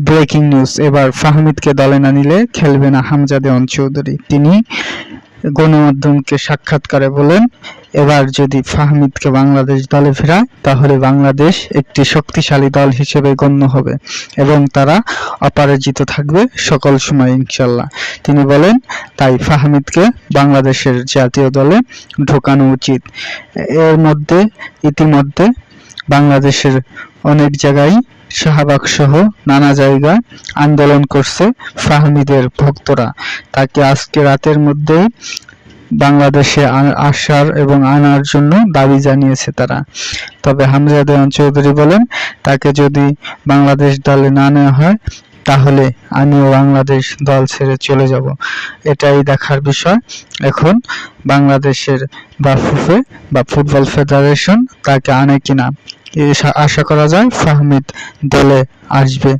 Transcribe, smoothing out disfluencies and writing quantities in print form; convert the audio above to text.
Breaking news, এবার ফাহমিদকে দলে না নিলে খেলবে না হামজা দেওয়ান চৌধুরী। তিনি গণমাধ্যমকে সাক্ষাৎকারে বলেন, এবার যদি ফাহমিদকে বাংলাদেশ দলে ফেরায় তাহলে বাংলাদেশ একটি শক্তিশালী দল হিসেবে গণ্য হবে এবং তারা অপরাজিত থাকবে সকল সময় ইনশাল্লাহ। তিনি বলেন, তাই ফাহমিদকে বাংলাদেশের জাতীয় দলে ঢোকানো উচিত। এর মধ্যে ইতিমধ্যে বাংলাদেশের অনেক জায়গায় শাহবাগ সহ নানা জায়গায় আন্দোলন করছে ফাহমিদের ভক্তরা। তাকে আজকে রাতের মধ্যেই বাংলাদেশে আসার এবং আনার জন্য দাবি জানিয়েছে তারা। তবে হামজা দেওয়ান চৌধুরী বলেন, তাকে যদি বাংলাদেশ দলে না নেওয়া হয় তাহলে আমিও বাংলাদেশ দল ছেড়ে চলে যাব। এটাই দেখার বিষয় এখন বাংলাদেশের বাফুফে বা ফুটবল ফেডারেশন তাকে আনে কিনা। আশা করা যায় ফাহমিদ দলে আসবে।